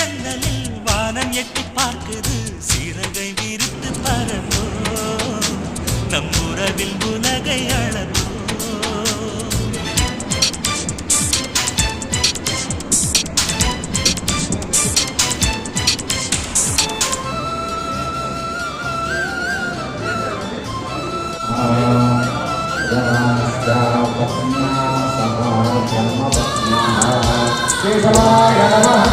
ஜன்னலில் வானம் எட்டி பார்க்குது சீரகை விரித்து பறந்தோ நம் உறவில் உலகை அளந்தோ Narayana